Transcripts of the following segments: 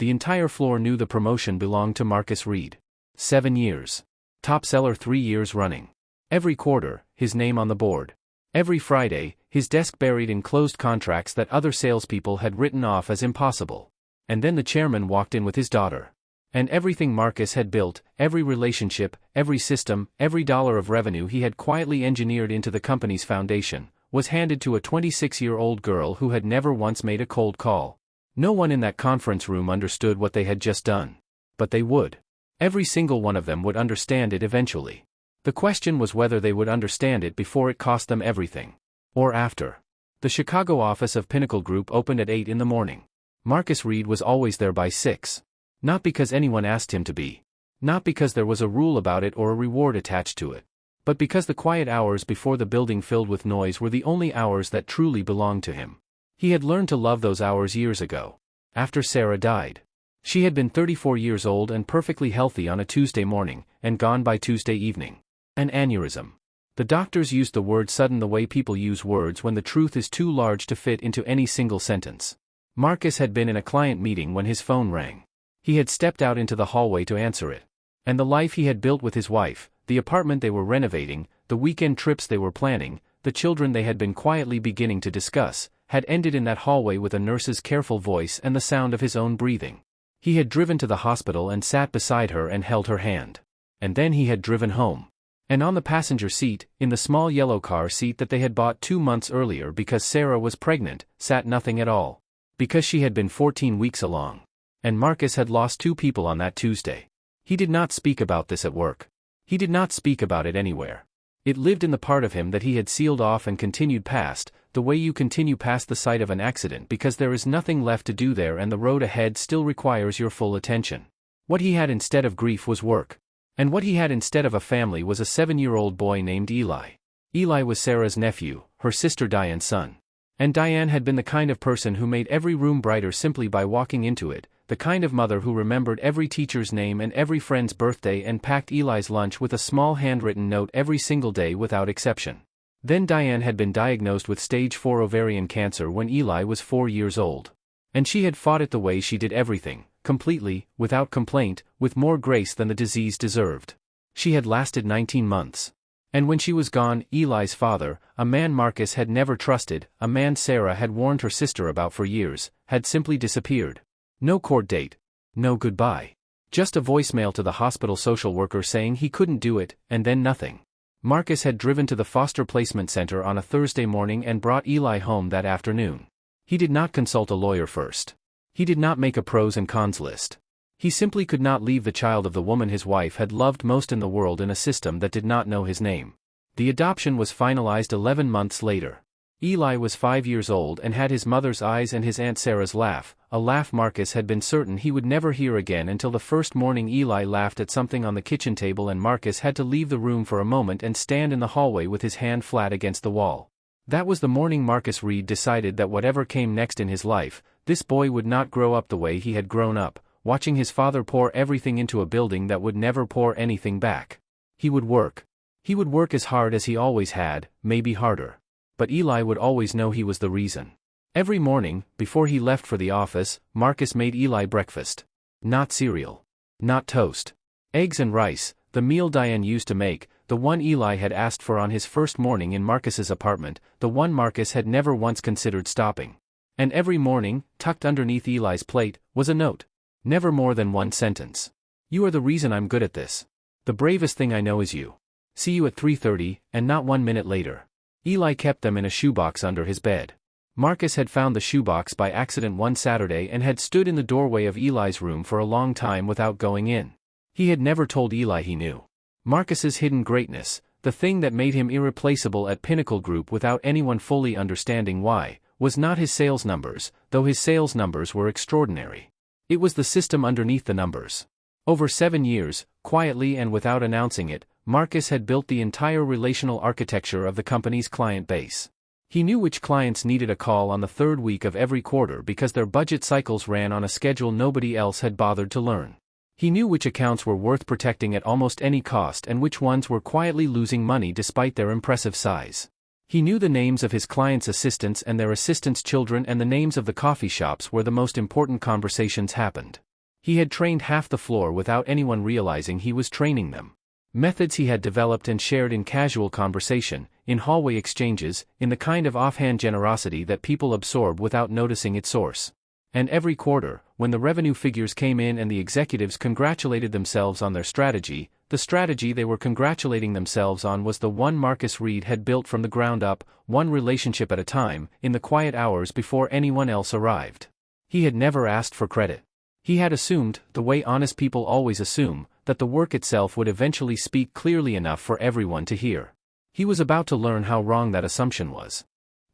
The entire floor knew the promotion belonged to Marcus Reed. 7 years. Top seller 3 years running. Every quarter, his name on the board. Every Friday, his desk buried in closed contracts that other salespeople had written off as impossible. And then the chairman walked in with his daughter. And everything Marcus had built, every relationship, every system, every dollar of revenue he had quietly engineered into the company's foundation, was handed to a 26-year-old girl who had never once made a cold call. No one in that conference room understood what they had just done. But they would. Every single one of them would understand it eventually. The question was whether they would understand it before it cost them everything. Or after. The Chicago office of Pinnacle Group opened at 8 in the morning. Marcus Reed was always there by 6. Not because anyone asked him to be. Not because there was a rule about it or a reward attached to it. But because the quiet hours before the building filled with noise were the only hours that truly belonged to him. He had learned to love those hours years ago. After Sarah died. She had been 34 years old and perfectly healthy on a Tuesday morning, and gone by Tuesday evening. An aneurysm. The doctors used the word sudden the way people use words when the truth is too large to fit into any single sentence. Marcus had been in a client meeting when his phone rang. He had stepped out into the hallway to answer it. And the life he had built with his wife, the apartment they were renovating, the weekend trips they were planning, the children they had been quietly beginning to discuss, had ended in that hallway with a nurse's careful voice and the sound of his own breathing. He had driven to the hospital and sat beside her and held her hand. And then he had driven home. And on the passenger seat, in the small yellow car seat that they had bought 2 months earlier because Sarah was pregnant, sat nothing at all. Because she had been 14 weeks along. And Marcus had lost 2 people on that Tuesday. He did not speak about this at work. He did not speak about it anywhere. It lived in the part of him that he had sealed off and continued past, the way you continue past the site of an accident because there is nothing left to do there and the road ahead still requires your full attention. What he had instead of grief was work. And what he had instead of a family was a 7-year-old boy named Eli. Eli was Sarah's nephew, her sister Diane's son. And Diane had been the kind of person who made every room brighter simply by walking into it, the kind of mother who remembered every teacher's name and every friend's birthday and packed Eli's lunch with a small handwritten note every single day without exception. Then Diane had been diagnosed with stage 4 ovarian cancer when Eli was 4 years old. And she had fought it the way she did everything, completely, without complaint, with more grace than the disease deserved. She had lasted 19 months. And when she was gone, Eli's father, a man Marcus had never trusted, a man Sarah had warned her sister about for years, had simply disappeared. No court date. No goodbye. Just a voicemail to the hospital social worker saying he couldn't do it, and then nothing. Marcus had driven to the foster placement center on a Thursday morning and brought Eli home that afternoon. He did not consult a lawyer first. He did not make a pros and cons list. He simply could not leave the child of the woman his wife had loved most in the world in a system that did not know his name. The adoption was finalized 11 months later. Eli was 5 years old and had his mother's eyes and his Aunt Sarah's laugh, a laugh Marcus had been certain he would never hear again until the first morning Eli laughed at something on the kitchen table and Marcus had to leave the room for a moment and stand in the hallway with his hand flat against the wall. That was the morning Marcus Reed decided that whatever came next in his life, this boy would not grow up the way he had grown up, watching his father pour everything into a building that would never pour anything back. He would work. He would work as hard as he always had, maybe harder. But Eli would always know he was the reason. Every morning, before he left for the office, Marcus made Eli breakfast. Not cereal. Not toast. Eggs and rice, the meal Diane used to make, the one Eli had asked for on his first morning in Marcus's apartment, the one Marcus had never once considered stopping. And every morning, tucked underneath Eli's plate, was a note. Never more than one sentence. You are the reason I'm good at this. The bravest thing I know is you. See you at 3:30, and not 1 minute later. Eli kept them in a shoebox under his bed. Marcus had found the shoebox by accident one Saturday and had stood in the doorway of Eli's room for a long time without going in. He had never told Eli he knew. Marcus's hidden greatness, the thing that made him irreplaceable at Pinnacle Group without anyone fully understanding why, was not his sales numbers, though his sales numbers were extraordinary. It was the system underneath the numbers. Over 7 years, quietly and without announcing it, Marcus had built the entire relational architecture of the company's client base. He knew which clients needed a call on the 3rd week of every quarter because their budget cycles ran on a schedule nobody else had bothered to learn. He knew which accounts were worth protecting at almost any cost and which ones were quietly losing money despite their impressive size. He knew the names of his clients' assistants and their assistants' children and the names of the coffee shops where the most important conversations happened. He had trained half the floor without anyone realizing he was training them. Methods he had developed and shared in casual conversation, in hallway exchanges, in the kind of offhand generosity that people absorb without noticing its source. And every quarter, when the revenue figures came in and the executives congratulated themselves on their strategy, the strategy they were congratulating themselves on was the one Marcus Reed had built from the ground up, one relationship at a time, in the quiet hours before anyone else arrived. He had never asked for credit. He had assumed, the way honest people always assume, that the work itself would eventually speak clearly enough for everyone to hear. He was about to learn how wrong that assumption was.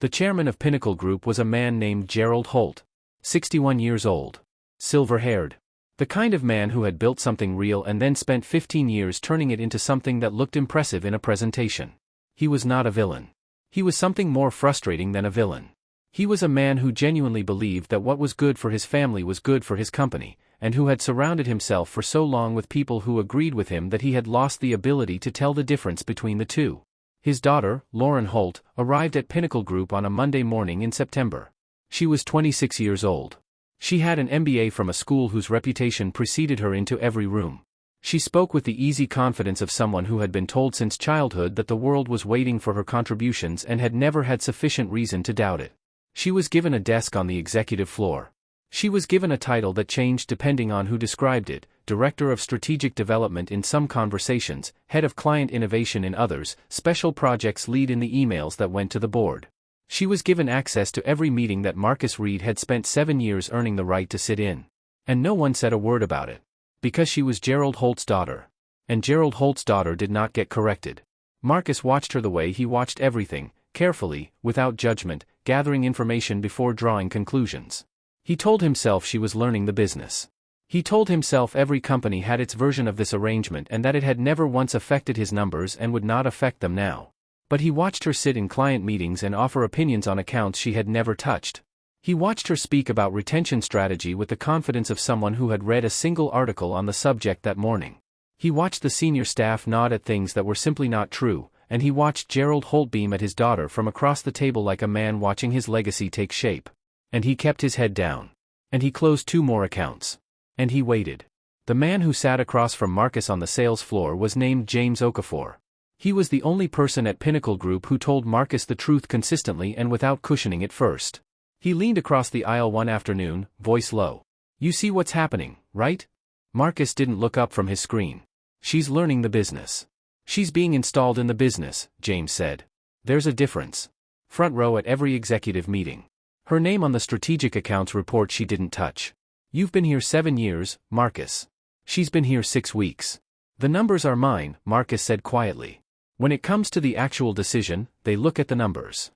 The chairman of Pinnacle Group was a man named Gerald Holt, 61 years old. Silver-haired. The kind of man who had built something real and then spent 15 years turning it into something that looked impressive in a presentation. He was not a villain. He was something more frustrating than a villain. He was a man who genuinely believed that what was good for his family was good for his company, and who had surrounded himself for so long with people who agreed with him that he had lost the ability to tell the difference between the two. His daughter, Lauren Holt, arrived at Pinnacle Group on a Monday morning in September. She was 26 years old. She had an MBA from a school whose reputation preceded her into every room. She spoke with the easy confidence of someone who had been told since childhood that the world was waiting for her contributions and had never had sufficient reason to doubt it. She was given a desk on the executive floor. She was given a title that changed depending on who described it: Director of Strategic Development in some conversations, Head of Client Innovation in others, Special Projects Lead in the emails that went to the board. She was given access to every meeting that Marcus Reed had spent 7 years earning the right to sit in. And no one said a word about it. Because she was Gerald Holt's daughter. And Gerald Holt's daughter did not get corrected. Marcus watched her the way he watched everything, carefully, without judgment, gathering information before drawing conclusions. He told himself she was learning the business. He told himself every company had its version of this arrangement and that it had never once affected his numbers and would not affect them now. But he watched her sit in client meetings and offer opinions on accounts she had never touched. He watched her speak about retention strategy with the confidence of someone who had read a single article on the subject that morning. He watched the senior staff nod at things that were simply not true, and he watched Gerald Holt beam at his daughter from across the table like a man watching his legacy take shape. And he kept his head down. And he closed 2 more accounts. And he waited. The man who sat across from Marcus on the sales floor was named James Okafor. He was the only person at Pinnacle Group who told Marcus the truth consistently and without cushioning it first. He leaned across the aisle one afternoon, voice low. "You see what's happening, right?" Marcus didn't look up from his screen. "She's learning the business. She's being installed in the business," James said. "There's a difference. Front row at every executive meeting. Her name on the strategic accounts report she didn't touch. You've been here 7 years, Marcus. She's been here 6 weeks. The numbers are mine," Marcus said quietly. "When it comes to the actual decision, they look at the numbers."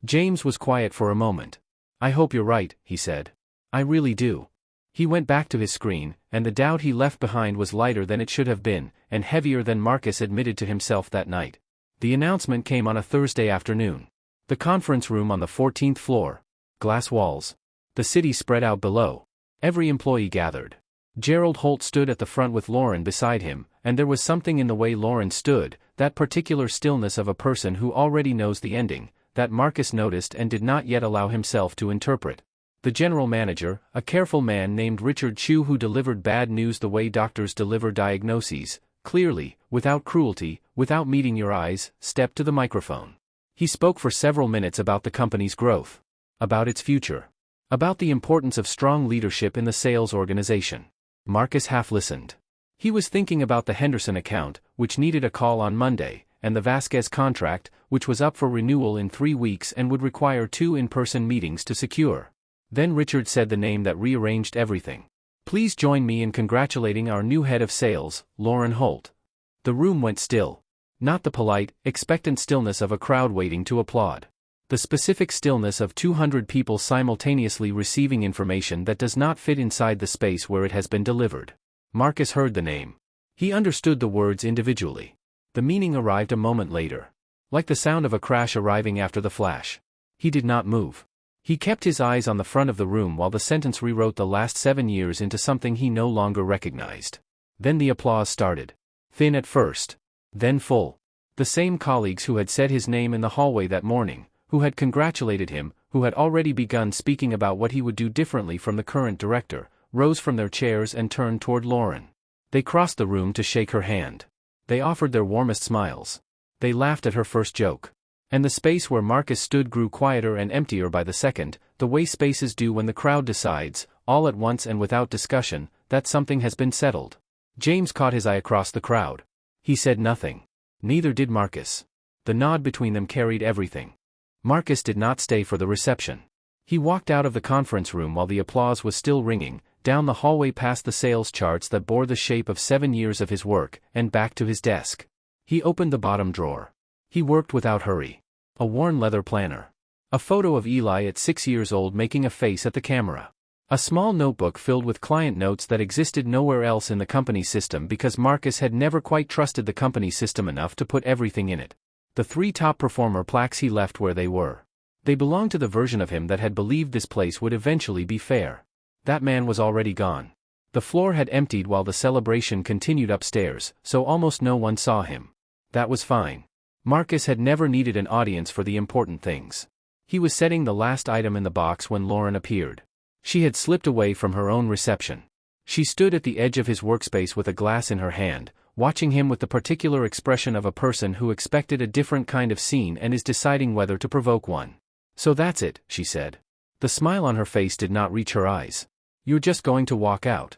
James was quiet for a moment. "I hope you're right," he said. "I really do." He went back to his screen, and the doubt he left behind was lighter than it should have been, and heavier than Marcus admitted to himself that night. The announcement came on a Thursday afternoon. The conference room on the 14th floor. Glass walls. The city spread out below. Every employee gathered. Gerald Holt stood at the front with Lauren beside him, and there was something in the way Lauren stood, that particular stillness of a person who already knows the ending, that Marcus noticed and did not yet allow himself to interpret. The general manager, a careful man named Richard Chu who delivered bad news the way doctors deliver diagnoses, clearly, without cruelty, without meeting your eyes, stepped to the microphone. He spoke for several minutes about the company's growth. About its future. About the importance of strong leadership in the sales organization. Marcus half listened. He was thinking about the Henderson account, which needed a call on Monday, and the Vasquez contract, which was up for renewal in 3 weeks and would require 2 in-person meetings to secure. Then Richard said the name that rearranged everything. "Please join me in congratulating our new head of sales, Lauren Holt." The room went still. Not the polite, expectant stillness of a crowd waiting to applaud. The specific stillness of 200 people simultaneously receiving information that does not fit inside the space where it has been delivered. Marcus heard the name. He understood the words individually. The meaning arrived a moment later. Like the sound of a crash arriving after the flash. He did not move. He kept his eyes on the front of the room while the sentence rewrote the last 7 years into something he no longer recognized. Then the applause started. Thin at first. Then full. The same colleagues who had said his name in the hallway that morning, who had congratulated him, who had already begun speaking about what he would do differently from the current director, rose from their chairs and turned toward Lauren. They crossed the room to shake her hand. They offered their warmest smiles. They laughed at her first joke. And the space where Marcus stood grew quieter and emptier by the second, the way spaces do when the crowd decides, all at once and without discussion, that something has been settled. James caught his eye across the crowd. He said nothing. Neither did Marcus. The nod between them carried everything. Marcus did not stay for the reception. He walked out of the conference room while the applause was still ringing, down the hallway past the sales charts that bore the shape of 7 years of his work, and back to his desk. He opened the bottom drawer. He worked without hurry. A worn leather planner. A photo of Eli at 6 years old making a face at the camera. A small notebook filled with client notes that existed nowhere else in the company system because Marcus had never quite trusted the company system enough to put everything in it. The 3 top performer plaques he left where they were. They belonged to the version of him that had believed this place would eventually be fair. That man was already gone. The floor had emptied while the celebration continued upstairs, so almost no one saw him. That was fine. Marcus had never needed an audience for the important things. He was setting the last item in the box when Lauren appeared. She had slipped away from her own reception. She stood at the edge of his workspace with a glass in her hand, watching him with the particular expression of a person who expected a different kind of scene and is deciding whether to provoke one. "So that's it," she said. The smile on her face did not reach her eyes. "You're just going to walk out?"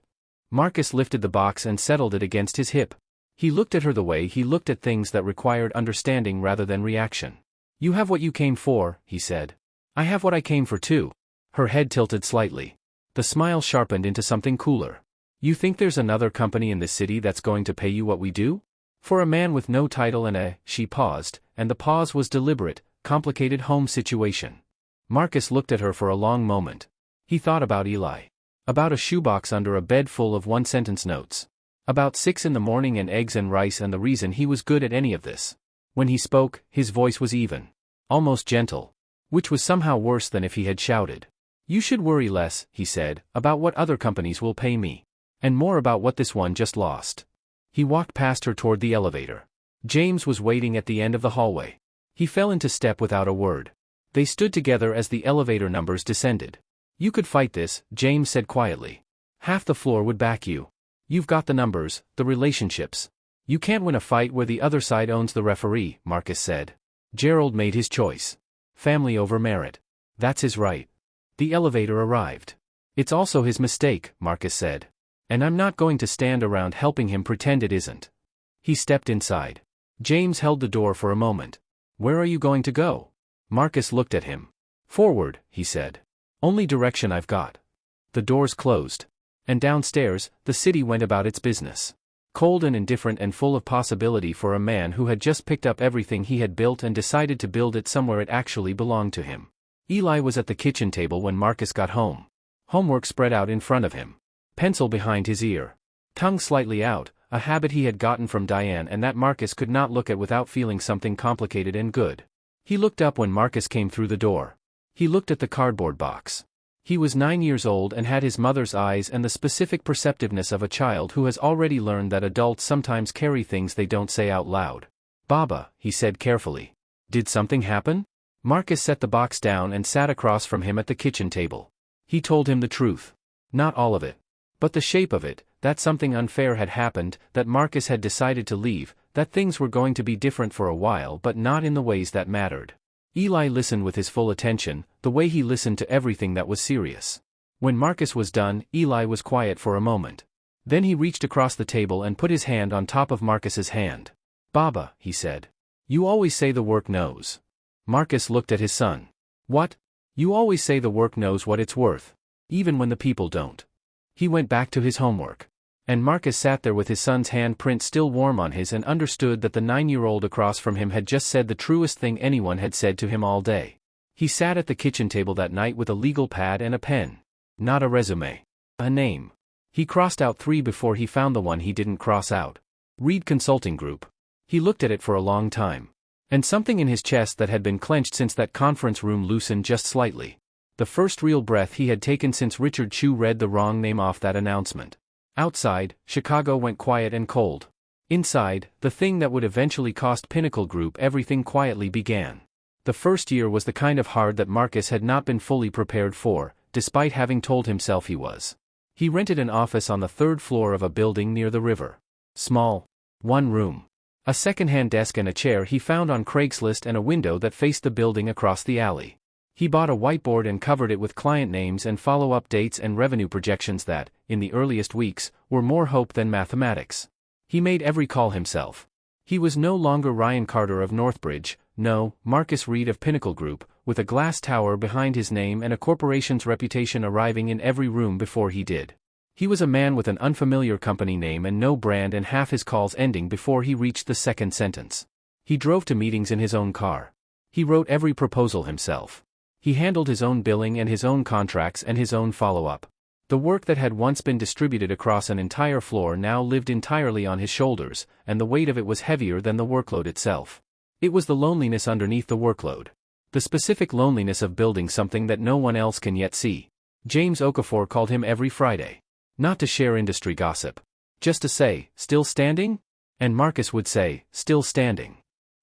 Marcus lifted the box and settled it against his hip. He looked at her the way he looked at things that required understanding rather than reaction. "You have what you came for," he said. "I have what I came for too." Her head tilted slightly. The smile sharpened into something cooler. "You think there's another company in this city that's going to pay you what we do? For a man with no title and she paused, and the pause was deliberate, complicated home situation. Marcus looked at her for a long moment. He thought about Eli. About a shoebox under a bed full of one-sentence notes. About 6 in the morning and eggs and rice and the reason he was good at any of this. When he spoke, his voice was even. Almost gentle. Which was somehow worse than if he had shouted. "You should worry less," he said, "about what other companies will pay me. And more about what this one just lost." He walked past her toward the elevator. James was waiting at the end of the hallway. He fell into step without a word. They stood together as the elevator numbers descended. "You could fight this," James said quietly. "Half the floor would back you. You've got the numbers, the relationships. You can't win a fight where the other side owns the referee," Marcus said. Gerald made his choice. Family over merit. That's his right. The elevator arrived. "It's also his mistake," Marcus said. "And I'm not going to stand around helping him pretend it isn't." He stepped inside. James held the door for a moment. "Where are you going to go?" Marcus looked at him. "Forward," he said. "Only direction I've got." The doors closed. And downstairs, the city went about its business. Cold and indifferent and full of possibility for a man who had just picked up everything he had built and decided to build it somewhere it actually belonged to him. Eli was at the kitchen table when Marcus got home. Homework spread out in front of him. Pencil behind his ear. Tongue slightly out, a habit he had gotten from Diane and that Marcus could not look at without feeling something complicated and good. He looked up when Marcus came through the door. He looked at the cardboard box. He was 9 years old and had his mother's eyes and the specific perceptiveness of a child who has already learned that adults sometimes carry things they don't say out loud. "Baba," he said carefully. "Did something happen?" Marcus set the box down and sat across from him at the kitchen table. He told him the truth. Not all of it. But the shape of it, that something unfair had happened, that Marcus had decided to leave, that things were going to be different for a while but not in the ways that mattered. Eli listened with his full attention, the way he listened to everything that was serious. When Marcus was done, Eli was quiet for a moment. Then he reached across the table and put his hand on top of Marcus's hand. "Baba," he said. "You always say the work knows." Marcus looked at his son. "What? You always say the work knows what it's worth. Even when the people don't." He went back to his homework. And Marcus sat there with his son's hand print still warm on his and understood that the 9-year-old across from him had just said the truest thing anyone had said to him all day. He sat at the kitchen table that night with a legal pad and a pen. Not a resume. A name. He crossed out 3 before he found the one he didn't cross out. Reed Consulting Group. He looked at it for a long time. And something in his chest that had been clenched since that conference room loosened just slightly. The first real breath he had taken since Richard Chu read the wrong name off that announcement. Outside, Chicago went quiet and cold. Inside, the thing that would eventually cost Pinnacle Group everything quietly began. The first year was the kind of hard that Marcus had not been fully prepared for, despite having told himself he was. He rented an office on the third floor of a building near the river. Small. One room. A second-hand desk and a chair he found on Craigslist and a window that faced the building across the alley. He bought a whiteboard and covered it with client names and follow-up dates and revenue projections that, in the earliest weeks, were more hope than mathematics. He made every call himself. He was no longer Ryan Carter of Northbridge, no, Marcus Reed of Pinnacle Group, with a glass tower behind his name and a corporation's reputation arriving in every room before he did. He was a man with an unfamiliar company name and no brand, and half his calls ending before he reached the second sentence. He drove to meetings in his own car. He wrote every proposal himself. He handled his own billing and his own contracts and his own follow-up. The work that had once been distributed across an entire floor now lived entirely on his shoulders, and the weight of it was heavier than the workload itself. It was the loneliness underneath the workload. The specific loneliness of building something that no one else can yet see. James Okafor called him every Friday. Not to share industry gossip. Just to say, "Still standing?" And Marcus would say, "Still standing."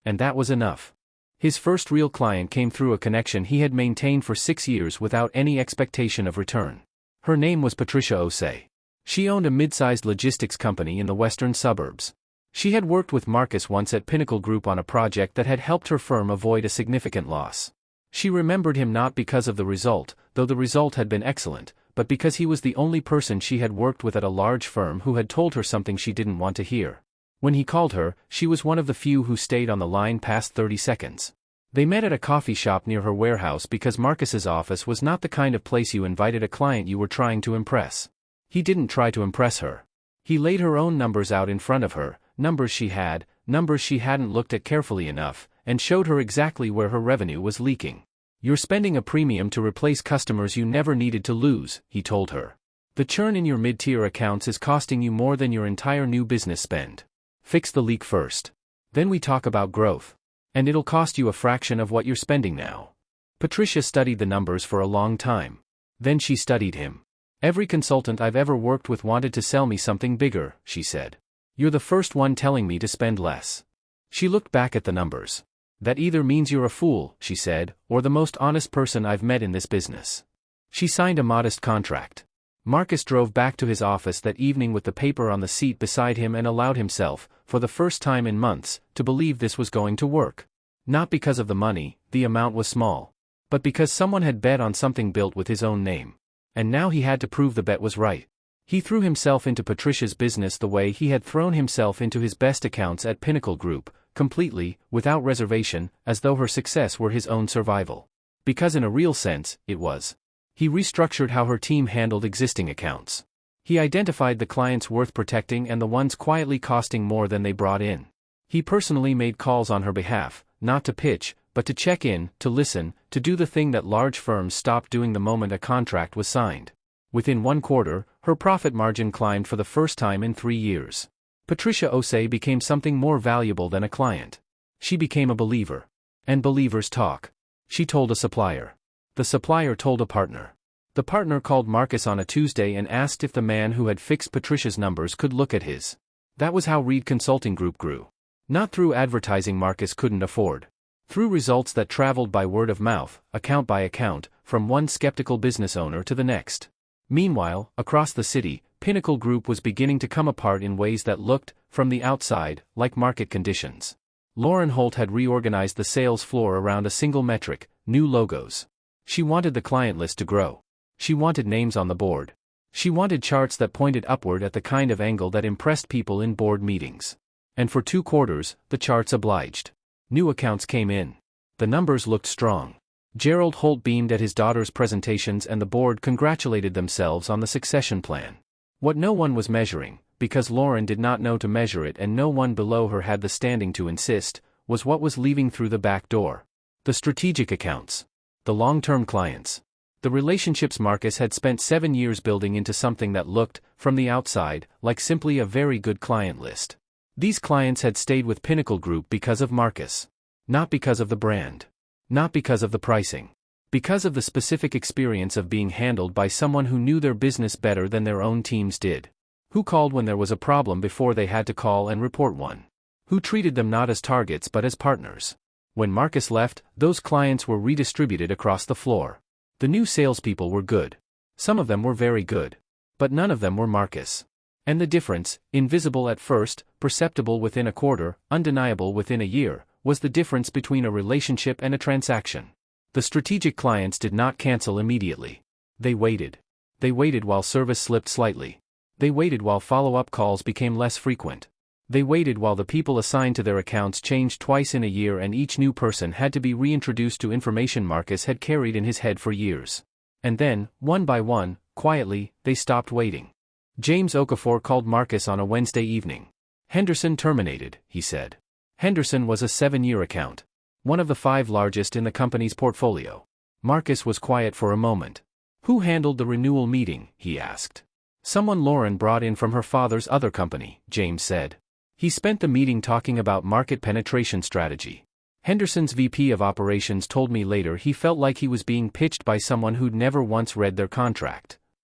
And that was enough. His first real client came through a connection he had maintained for 6 years without any expectation of return. Her name was Patricia Osei. She owned a mid-sized logistics company in the western suburbs. She had worked with Marcus once at Pinnacle Group on a project that had helped her firm avoid a significant loss. She remembered him not because of the result, though the result had been excellent, but because he was the only person she had worked with at a large firm who had told her something she didn't want to hear. When he called her, she was one of the few who stayed on the line past 30 seconds. They met at a coffee shop near her warehouse because Marcus's office was not the kind of place you invited a client you were trying to impress. He didn't try to impress her. He laid her own numbers out in front of her, numbers she hadn't looked at carefully enough, and showed her exactly where her revenue was leaking. "You're spending a premium to replace customers you never needed to lose," he told her. "The churn in your mid-tier accounts is costing you more than your entire new business spend. Fix the leak first. Then we talk about growth. And it'll cost you a fraction of what you're spending now." Patricia studied the numbers for a long time. Then she studied him. "Every consultant I've ever worked with wanted to sell me something bigger," she said. "You're the first one telling me to spend less." She looked back at the numbers. "That either means you're a fool," she said, "or the most honest person I've met in this business." She signed a modest contract. Marcus drove back to his office that evening with the paper on the seat beside him and allowed himself, for the first time in months, to believe this was going to work. Not because of the money, the amount was small. But because someone had bet on something built with his own name. And now he had to prove the bet was right. He threw himself into Patricia's business the way he had thrown himself into his best accounts at Pinnacle Group, completely, without reservation, as though her success were his own survival. Because in a real sense, it was. He restructured how her team handled existing accounts. He identified the clients worth protecting and the ones quietly costing more than they brought in. He personally made calls on her behalf, not to pitch, but to check in, to listen, to do the thing that large firms stopped doing the moment a contract was signed. Within 1 quarter, her profit margin climbed for the first time in 3 years. Patricia Osei became something more valuable than a client. She became a believer. And believers talk. She told a supplier. The supplier told a partner. The partner called Marcus on a Tuesday and asked if the man who had fixed Patricia's numbers could look at his. That was how Reed Consulting Group grew. Not through advertising Marcus couldn't afford. Through results that traveled by word of mouth, account by account, from one skeptical business owner to the next. Meanwhile, across the city, Pinnacle Group was beginning to come apart in ways that looked, from the outside, like market conditions. Lauren Holt had reorganized the sales floor around a single metric: new logos. She wanted the client list to grow. She wanted names on the board. She wanted charts that pointed upward at the kind of angle that impressed people in board meetings. And for 2 quarters, the charts obliged. New accounts came in. The numbers looked strong. Gerald Holt beamed at his daughter's presentations and the board congratulated themselves on the succession plan. What no one was measuring, because Lauren did not know to measure it and no one below her had the standing to insist, was what was leaving through the back door. The strategic accounts. The long-term clients. The relationships Marcus had spent 7 years building into something that looked, from the outside, like simply a very good client list. These clients had stayed with Pinnacle Group because of Marcus. Not because of the brand. Not because of the pricing. Because of the specific experience of being handled by someone who knew their business better than their own teams did. Who called when there was a problem before they had to call and report one. Who treated them not as targets but as partners. When Marcus left, those clients were redistributed across the floor. The new salespeople were good. Some of them were very good. But none of them were Marcus. And the difference, invisible at first, perceptible within a quarter, undeniable within a year, was the difference between a relationship and a transaction. The strategic clients did not cancel immediately. They waited. They waited while service slipped slightly. They waited while follow-up calls became less frequent. They waited while the people assigned to their accounts changed twice in a year and each new person had to be reintroduced to information Marcus had carried in his head for years. And then, one by one, quietly, they stopped waiting. James Okafor called Marcus on a Wednesday evening. Henderson terminated, he said. Henderson was a 7-year account. One of the 5 largest in the company's portfolio. Marcus was quiet for a moment. Who handled the renewal meeting, he asked. Someone Lauren brought in from her father's other company, James said. He spent the meeting talking about market penetration strategy. Henderson's VP of operations told me later he felt like he was being pitched by someone who'd never once read their contract.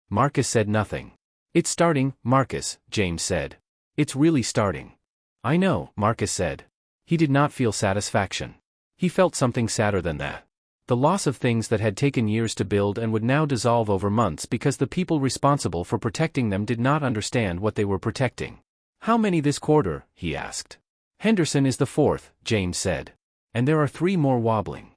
Marcus said nothing. It's starting, Marcus, James said. It's really starting. I know, Marcus said. He did not feel satisfaction. He felt something sadder than that. The loss of things that had taken years to build and would now dissolve over months because the people responsible for protecting them did not understand what they were protecting. How many this quarter? He asked. Henderson is the 4th, James said. And there are 3 more wobbling.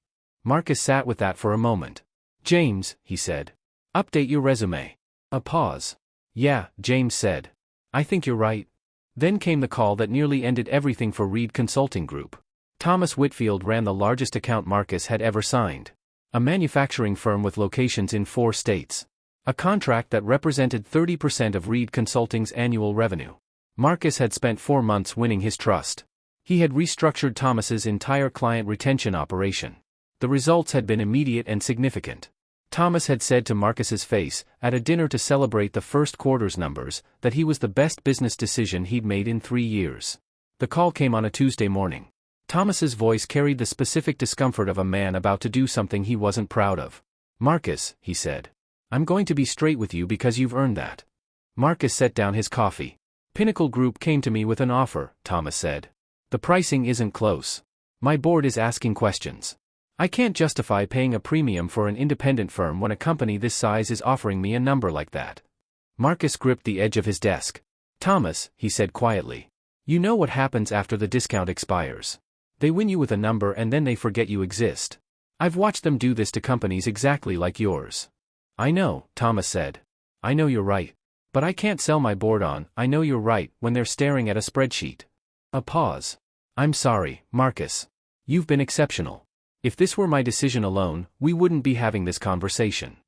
Marcus sat with that for a moment. James, he said. Update your resume. A pause. Yeah, James said. I think you're right. Then came the call that nearly ended everything for Reed Consulting Group. Thomas Whitfield ran the largest account Marcus had ever signed. A manufacturing firm with locations in 4 states. A contract that represented 30% of Reed Consulting's annual revenue. Marcus had spent 4 months winning his trust. He had restructured Thomas's entire client retention operation. The results had been immediate and significant. Thomas had said to Marcus's face, at a dinner to celebrate the first quarter's numbers, that he was the best business decision he'd made in 3 years. The call came on a Tuesday morning. Thomas's voice carried the specific discomfort of a man about to do something he wasn't proud of. Marcus, he said. I'm going to be straight with you because you've earned that. Marcus set down his coffee. Pinnacle Group came to me with an offer, Thomas said. The pricing isn't close. My board is asking questions. I can't justify paying a premium for an independent firm when a company this size is offering me a number like that. Marcus gripped the edge of his desk. Thomas, he said quietly. You know what happens after the discount expires. They win you with a number and then they forget you exist. I've watched them do this to companies exactly like yours. I know, Thomas said. I know you're right. But I can't sell my board on, I know you're right, when they're staring at a spreadsheet. A pause. I'm sorry, Marcus. You've been exceptional. If this were my decision alone, we wouldn't be having this conversation.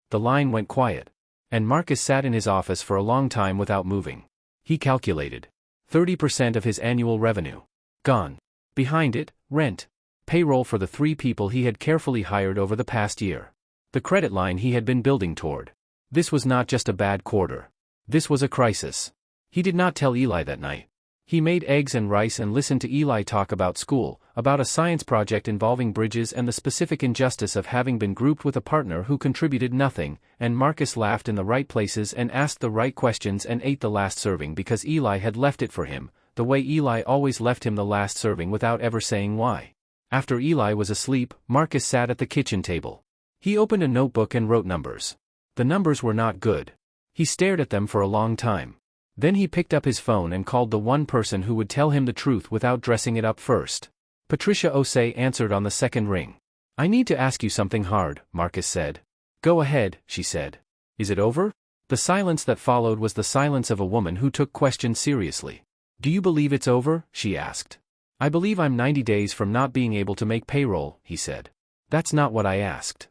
The line went quiet. And Marcus sat in his office for a long time without moving. He calculated. 30% of his annual revenue. Gone. Behind it, rent. Payroll for the 3 people he had carefully hired over the past year. The credit line he had been building toward. This was not just a bad quarter. This was a crisis. He did not tell Eli that night. He made eggs and rice and listened to Eli talk about school, about a science project involving bridges and the specific injustice of having been grouped with a partner who contributed nothing, and Marcus laughed in the right places and asked the right questions and ate the last serving because Eli had left it for him, the way Eli always left him the last serving without ever saying why. After Eli was asleep, Marcus sat at the kitchen table. He opened a notebook and wrote numbers. The numbers were not good. He stared at them for a long time. Then he picked up his phone and called the one person who would tell him the truth without dressing it up first. Patricia Osei answered on the second ring. I need to ask you something hard, Marcus said. Go ahead, she said. Is it over? The silence that followed was the silence of a woman who took questions seriously. Do you believe it's over? She asked. I believe I'm 90 days from not being able to make payroll, he said. That's not what I asked.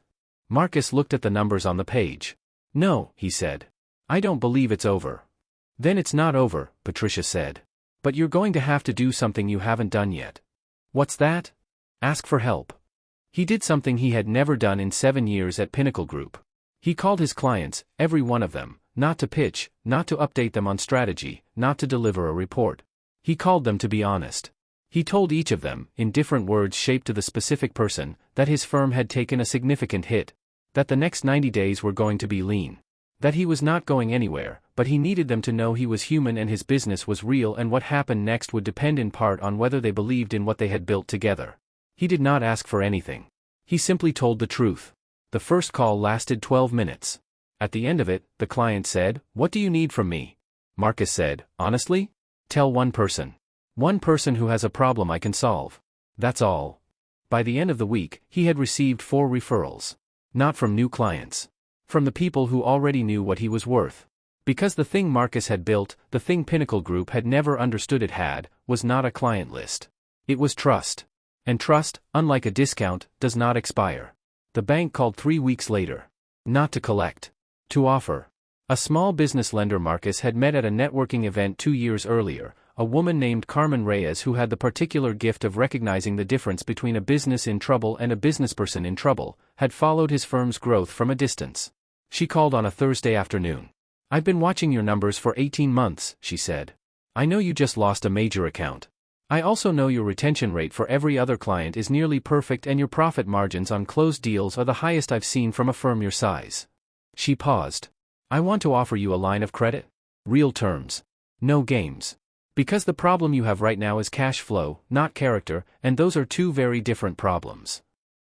Marcus looked at the numbers on the page. No, he said. I don't believe it's over. Then it's not over, Patricia said. But you're going to have to do something you haven't done yet. What's that? Ask for help. He did something he had never done in 7 years at Pinnacle Group. He called his clients, every one of them, not to pitch, not to update them on strategy, not to deliver a report. He called them to be honest. He told each of them, in different words shaped to the specific person, that his firm had taken a significant hit. That the next 90 days were going to be lean. That he was not going anywhere, but he needed them to know he was human and his business was real and what happened next would depend in part on whether they believed in what they had built together. He did not ask for anything. He simply told the truth. The first call lasted 12 minutes. At the end of it, the client said, "What do you need from me?" Marcus said, "Honestly? Tell one person. One person who has a problem I can solve. That's all." By the end of the week, he had received 4 referrals. Not from new clients. From the people who already knew what he was worth. Because the thing Marcus had built, the thing Pinnacle Group had never understood it had, was not a client list. It was trust. And trust, unlike a discount, does not expire. The bank called 3 weeks later. Not to collect. To offer. A small business lender Marcus had met at a networking event 2 years earlier, a woman named Carmen Reyes who had the particular gift of recognizing the difference between a business in trouble and a businessperson in trouble, had followed his firm's growth from a distance. She called on a Thursday afternoon. "I've been watching your numbers for 18 months, she said. "I know you just lost a major account. I also know your retention rate for every other client is nearly perfect and your profit margins on closed deals are the highest I've seen from a firm your size." She paused. "I want to offer you a line of credit. Real terms. No games. Because the problem you have right now is cash flow, not character, and those are 2 very different problems."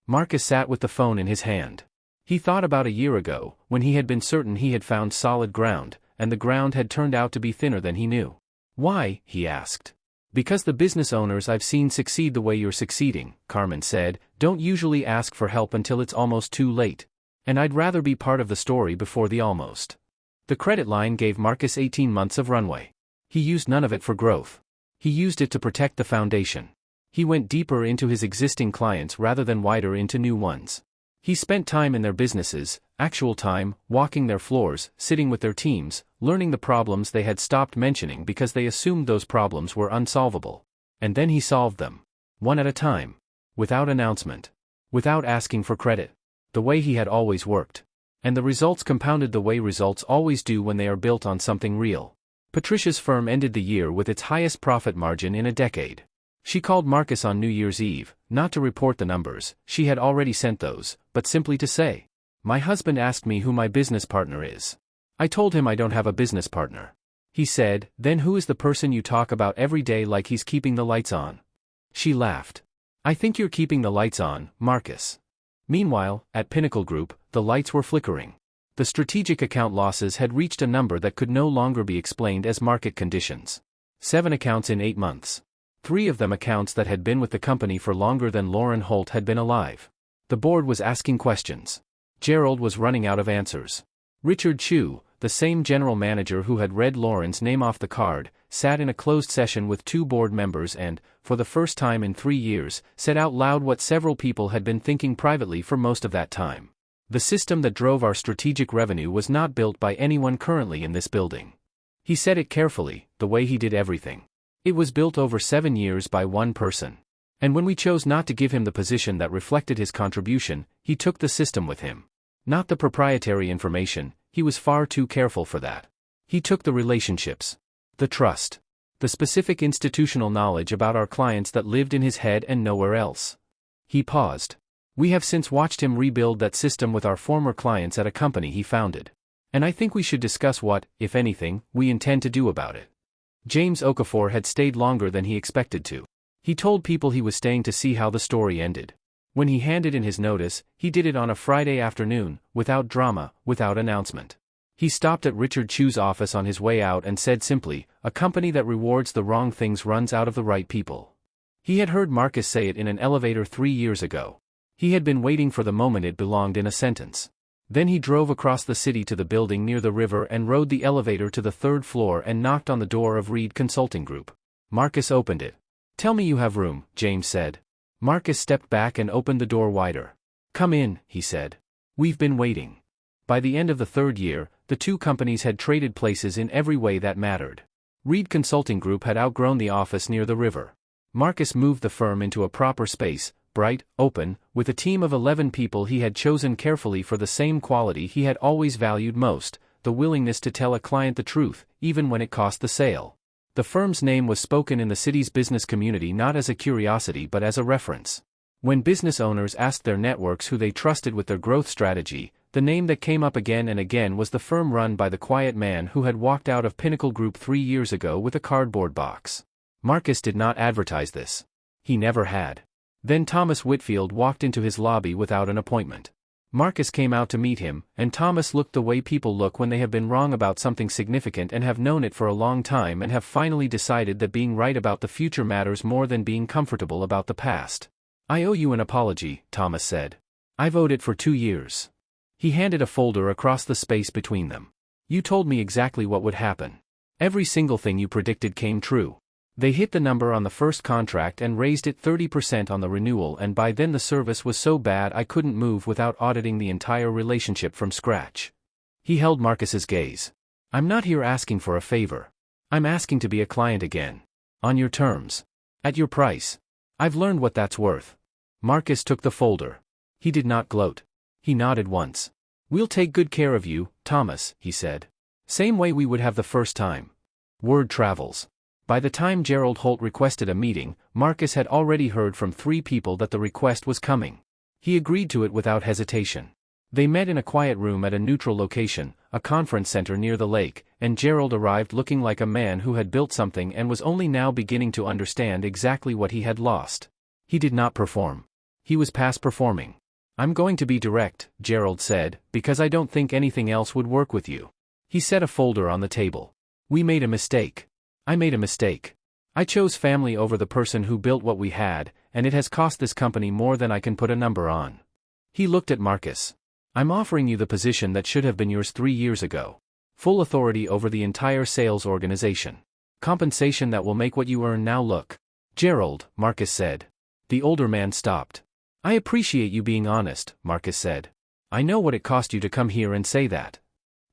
Marcus sat with the phone in his hand. He thought about a year ago, when he had been certain he had found solid ground, and the ground had turned out to be thinner than he knew. "Why?" he asked. "Because the business owners I've seen succeed the way you're succeeding," Carmen said, "don't usually ask for help until it's almost too late. And I'd rather be part of the story before the almost." The credit line gave Marcus 18 months of runway. He used none of it for growth. He used it to protect the foundation. He went deeper into his existing clients rather than wider into new ones. He spent time in their businesses, actual time, walking their floors, sitting with their teams, learning the problems they had stopped mentioning because they assumed those problems were unsolvable. And then he solved them. One at a time. Without announcement. Without asking for credit. The way he had always worked. And the results compounded the way results always do when they are built on something real. Patricia's firm ended the year with its highest profit margin in a decade. She called Marcus on New Year's Eve, not to report the numbers, she had already sent those, but simply to say, "My husband asked me who my business partner is. I told him I don't have a business partner." He said, "Then who is the person you talk about every day like he's keeping the lights on?" She laughed. "I think you're keeping the lights on, Marcus." Meanwhile, at Pinnacle Group, the lights were flickering. The strategic account losses had reached a number that could no longer be explained as market conditions. 7 accounts in 8 months. 3 of them accounts that had been with the company for longer than Lauren Holt had been alive. The board was asking questions. Gerald was running out of answers. Richard Chu, the same general manager who had read Lauren's name off the card, sat in a closed session with 2 board members and, for the first time in 3 years, said out loud what several people had been thinking privately for most of that time. "The system that drove our strategic revenue was not built by anyone currently in this building." He said it carefully, the way he did everything. It was built over 7 years by one person. And when we chose not to give him the position that reflected his contribution, he took the system with him. Not the proprietary information, he was far too careful for that. He took the relationships. The trust. The specific institutional knowledge about our clients that lived in his head and nowhere else. He paused. "We have since watched him rebuild that system with our former clients at a company he founded. And I think we should discuss what, if anything, we intend to do about it." James Okafor had stayed longer than he expected to. He told people he was staying to see how the story ended. When he handed in his notice, he did it on a Friday afternoon, without drama, without announcement. He stopped at Richard Chu's office on his way out and said simply, "A company that rewards the wrong things runs out of the right people." He had heard Marcus say it in an elevator 3 years ago. He had been waiting for the moment it belonged in a sentence. Then he drove across the city to the building near the river and rode the elevator to the 3rd floor and knocked on the door of Reed Consulting Group. Marcus opened it. "Tell me you have room," James said. Marcus stepped back and opened the door wider. "Come in," he said. "We've been waiting." By the end of the 3rd year, the 2 companies had traded places in every way that mattered. Reed Consulting Group had outgrown the office near the river. Marcus moved the firm into a proper space, bright, open, with a team of 11 people he had chosen carefully for the same quality he had always valued most, the willingness to tell a client the truth, even when it cost the sale. The firm's name was spoken in the city's business community not as a curiosity but as a reference. When business owners asked their networks who they trusted with their growth strategy, the name that came up again and again was the firm run by the quiet man who had walked out of Pinnacle Group 3 years ago with a cardboard box. Marcus did not advertise this. He never had. Then Thomas Whitfield walked into his lobby without an appointment. Marcus came out to meet him, and Thomas looked the way people look when they have been wrong about something significant and have known it for a long time and have finally decided that being right about the future matters more than being comfortable about the past. "I owe you an apology," Thomas said. "I've owed it for 2 years." He handed a folder across the space between them. "You told me exactly what would happen. Every single thing you predicted came true. They hit the number on the first contract and raised it 30% on the renewal, and by then the service was so bad I couldn't move without auditing the entire relationship from scratch." He held Marcus's gaze. "I'm not here asking for a favor. I'm asking to be a client again. On your terms. At your price. I've learned what that's worth." Marcus took the folder. He did not gloat. He nodded once. "We'll take good care of you, Thomas," he said. "Same way we would have the first time." Word travels. By the time Gerald Holt requested a meeting, Marcus had already heard from 3 people that the request was coming. He agreed to it without hesitation. They met in a quiet room at a neutral location, a conference center near the lake, and Gerald arrived looking like a man who had built something and was only now beginning to understand exactly what he had lost. He did not perform. He was past performing. "I'm going to be direct," Gerald said, "because I don't think anything else would work with you." He set a folder on the table. "We made a mistake. I made a mistake. I chose family over the person who built what we had, and it has cost this company more than I can put a number on." He looked at Marcus. "I'm offering you the position that should have been yours 3 years ago. Full authority over the entire sales organization. Compensation that will make what you earn now look." "Gerald," Marcus said. The older man stopped. "I appreciate you being honest," Marcus said. "I know what it cost you to come here and say that."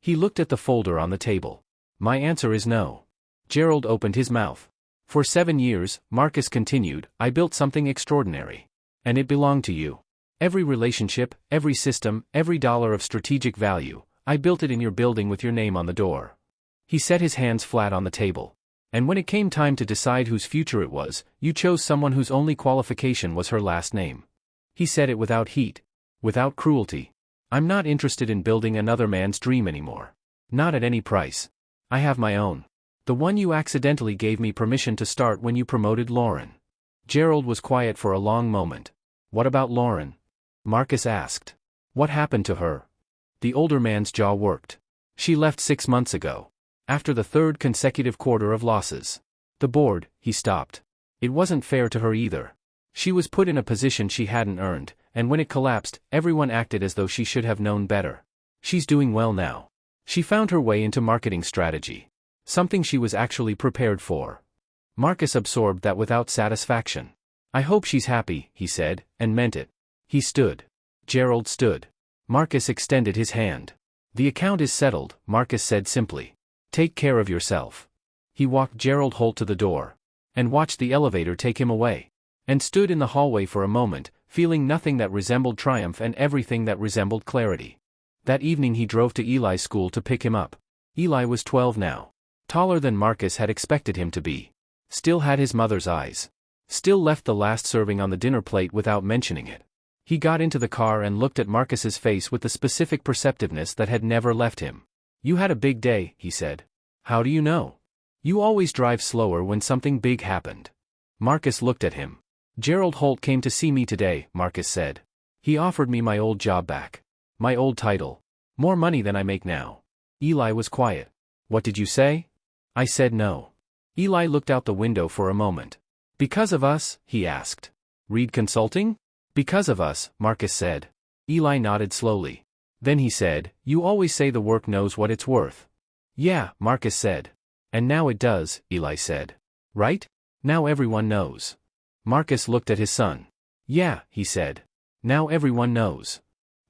He looked at the folder on the table. "My answer is no." Gerald opened his mouth. "For 7 years," Marcus continued, "I built something extraordinary. And it belonged to you. Every relationship, every system, every dollar of strategic value, I built it in your building with your name on the door." He set his hands flat on the table. "And when it came time to decide whose future it was, you chose someone whose only qualification was her last name." He said it without heat. Without cruelty. "I'm not interested in building another man's dream anymore. Not at any price. I have my own. The one you accidentally gave me permission to start when you promoted Lauren." Gerald was quiet for a long moment. "What about Lauren?" Marcus asked. "What happened to her?" The older man's jaw worked. "She left 6 months ago. After the 3rd consecutive quarter of losses. The board," he stopped. "It wasn't fair to her either. She was put in a position she hadn't earned, and when it collapsed, everyone acted as though she should have known better. She's doing well now. She found her way into marketing strategy. Something she was actually prepared for." Marcus absorbed that without satisfaction. "I hope she's happy," he said, and meant it. He stood. Gerald stood. Marcus extended his hand. "The account is settled," Marcus said simply. "Take care of yourself." He walked Gerald Holt to the door. And watched the elevator take him away. And stood in the hallway for a moment, feeling nothing that resembled triumph and everything that resembled clarity. That evening he drove to Eli's school to pick him up. Eli was 12 now. Taller than Marcus had expected him to be. Still had his mother's eyes. Still left the last serving on the dinner plate without mentioning it. He got into the car and looked at Marcus's face with the specific perceptiveness that had never left him. "You had a big day," he said. "How do you know?" "You always drive slower when something big happened." Marcus looked at him. "Gerald Holt came to see me today," Marcus said. "He offered me my old job back. My old title. More money than I make now." Eli was quiet. "What did you say?" "I said no." Eli looked out the window for a moment. "Because of us?" he asked. "Reed Consulting?" "Because of us," Marcus said. Eli nodded slowly. Then he said, "You always say the work knows what it's worth." "Yeah," Marcus said. "And now it does," Eli said. "Right? Now everyone knows." Marcus looked at his son. "Yeah," he said. "Now everyone knows."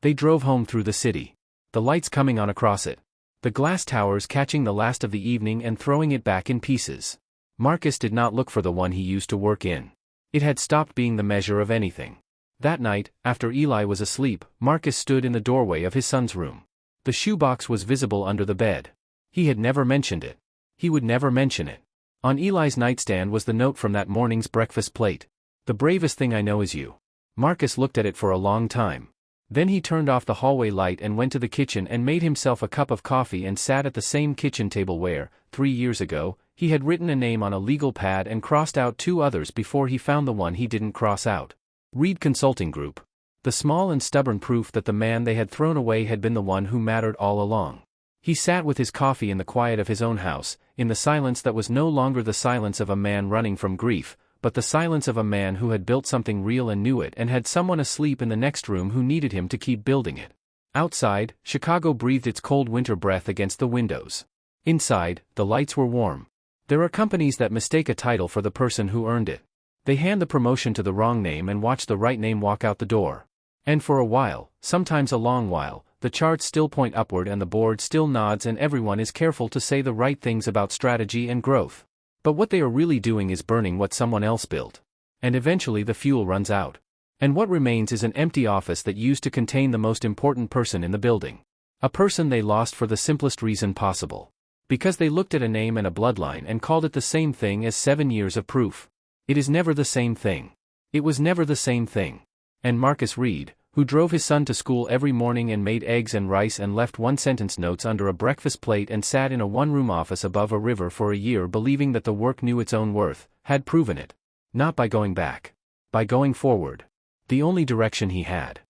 They drove home through the city. The lights coming on across it. The glass towers catching the last of the evening and throwing it back in pieces. Marcus did not look for the one he used to work in. It had stopped being the measure of anything. That night, after Eli was asleep, Marcus stood in the doorway of his son's room. The shoebox was visible under the bed. He had never mentioned it. He would never mention it. On Eli's nightstand was the note from that morning's breakfast plate. "The bravest thing I know is you." Marcus looked at it for a long time. Then he turned off the hallway light and went to the kitchen and made himself a cup of coffee and sat at the same kitchen table where, 3 years ago, he had written a name on a legal pad and crossed out 2 others before he found the one he didn't cross out. Reed Consulting Group. The small and stubborn proof that the man they had thrown away had been the one who mattered all along. He sat with his coffee in the quiet of his own house, in the silence that was no longer the silence of a man running from grief, but the silence of a man who had built something real and knew it and had someone asleep in the next room who needed him to keep building it. Outside, Chicago breathed its cold winter breath against the windows. Inside, the lights were warm. There are companies that mistake a title for the person who earned it. They hand the promotion to the wrong name and watch the right name walk out the door. And for a while, sometimes a long while, the charts still point upward and the board still nods and everyone is careful to say the right things about strategy and growth. But what they are really doing is burning what someone else built. And eventually the fuel runs out. And what remains is an empty office that used to contain the most important person in the building. A person they lost for the simplest reason possible. Because they looked at a name and a bloodline and called it the same thing as 7 years of proof. It is never the same thing. It was never the same thing. And Marcus Reed, who drove his son to school every morning and made eggs and rice and left one-sentence notes under a breakfast plate and sat in a one-room office above a river for a year believing that the work knew its own worth, had proven it. Not by going back. By going forward. The only direction he had.